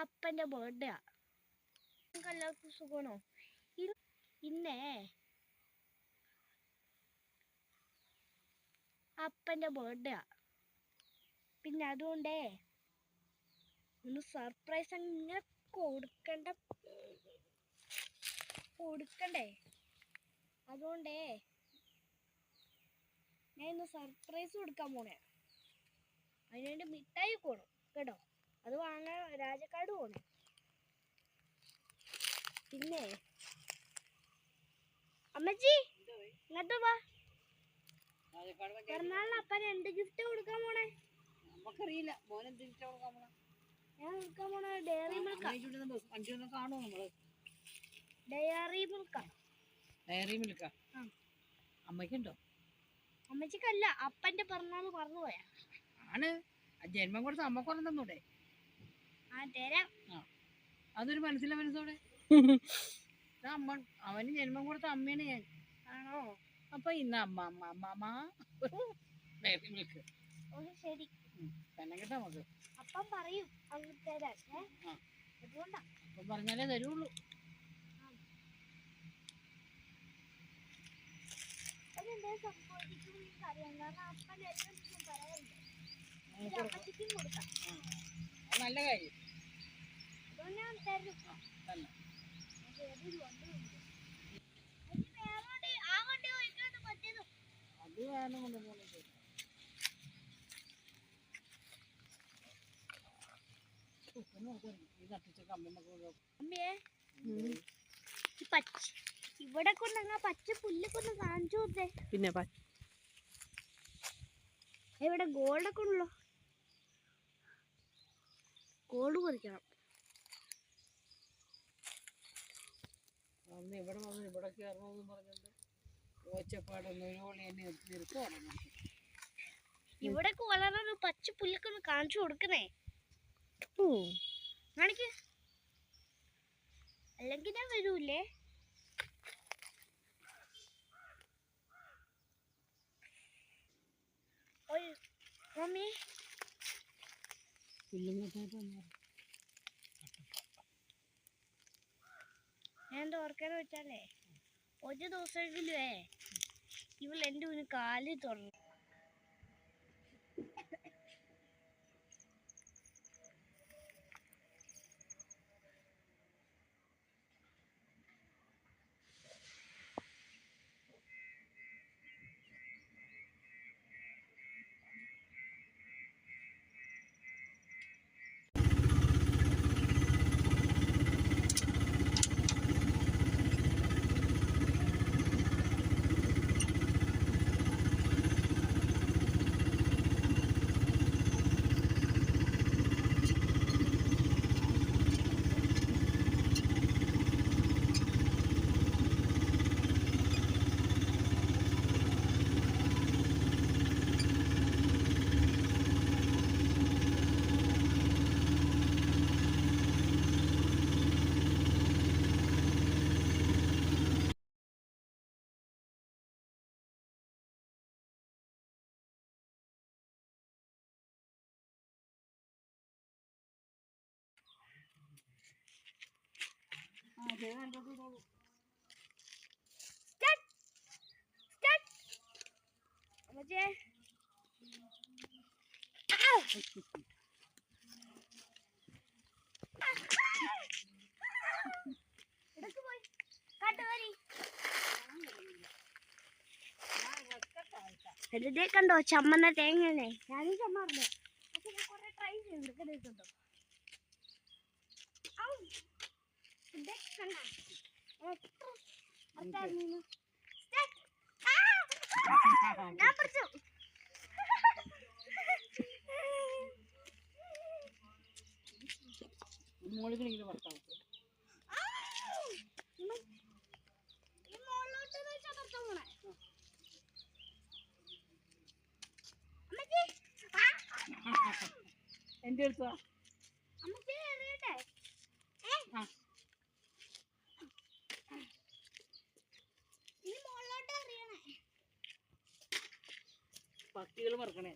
അപ്പൻ്റെ ബർത്ത്ഡേ ആ. എല്ലാവർക്കും സുഖമാണോ? ഇന്നേ അപ്പൻ്റെ ബർത്ത്ഡേ ആ. പിന്നെ അതുകൊണ്ടേ ഒന്ന് സർപ്രൈസ് അങ്ങനെ കൊടുക്കണ്ടേ. അതുകൊണ്ടേ ഞാൻ ഇന്ന് സർപ്രൈസ് കൊടുക്കാൻ പോണേ. അതിനുവേണ്ടി മിഠായി പോണം കേട്ടോ. അത് വാങ്ങാൻ രാജക്കാട് പോണേ. പിന്നെ അമ്മച്ചി ഇങ്ങോട്ട് വാ. പിറന്നാളിന് അപ്പൻ എന്ത് ഗിഫ്റ്റ് കൊടുക്കാൻ പോണേ? നമുക്കറിയില്ല. മോൻ എന്ത് ഗിഫ്റ്റ് കൊടുക്കാൻ പോണേ? ഞാൻ കൊടുക്കാൻ പോണ ഡയറി മിൽക്കാ. വണ്ടി ഒന്ന് കാണുമോ നമ്മള്? ഡയറി മിൽക്കാ. ഡയറി മിൽക്കാ? അമ്മയ്ക്കുണ്ടോ? അമ്മച്ചിക്കല്ല, അപ്പന്റെ പിറന്നാൾ മറന്നുപോയാ. ആണ്. ജന്മം കൊടുത്ത അമ്മക്കൊന്നും തന്നൂടെ? ആ തരാം. അതൊരു മനസ്സിലെ മനസ്സോടെ. അമ്മ അവന് ജന്മം കൊടുത്ത അമ്മയാണ് ഞാൻ. ആണോ? അപ്പൊ ഇന്ന് അമ്മ അമ്മ അമ്മ അമ്മ ഡയറി മിൽക്ക്. ശരി തന്നെ കേട്ടോ നമുക്ക്. അപ്പം പറയും അങ്ങ് തരാൻ. അതുകൊണ്ടാ അപ്പം പറഞ്ഞാലേ തരുള്ളൂ. നല്ല കാര്യം. അത് കാരണം കൊണ്ടുപോകുന്നത് ഇവിടെ കൊണ്ടങ്ങ പച്ച പുല്ലൊക്കെ ഒന്ന് കാണിച്ചു കൊടുത്തേ. പിന്നെ ഇവിടെ ഗോൾഡൊക്കെ ഉള്ളോ? ഗോൾഡ് പറിക്കണം. അന്ന് ഇവിടെ വന്ന് ഇവിടെ കയറണമെന്ന് പറഞ്ഞിട്ട് ഓച്ചപ്പാടൊന്നും നിർത്തുവാണ്. ഇവിടെ വളർന്ന പച്ച പുല്ലൊക്കെ ഒന്ന് കാണിച്ചു കൊടുക്കണേ. കാണിക്ക്, അല്ലെങ്കിൽ ഞാൻ വരൂലേ. മമ്മി ഞാൻ എന്താ ഓർക്കാന്ന് വെച്ചാലേ, ഒരു ദിവസമെങ്കിലുവേ ഇവൾ എൻ്റെ മുന്നിൽ കാലിൽ തുറന്നു. വെറുതെ കണ്ടോ ചമ്മന്ന തേങ്ങ? ഞാനും ചമ്മാറുണ്ട്. പക്ഷെ ഞാൻ കുറെ ട്രൈ ചെയ്യുന്നുണ്ട്. ഞാൻ പറിച്ചു. മോളികളിങ്ങനെ വർത്താനം എന്റെ അടുത്താ. പട്ടികൾ മറക്കണേ.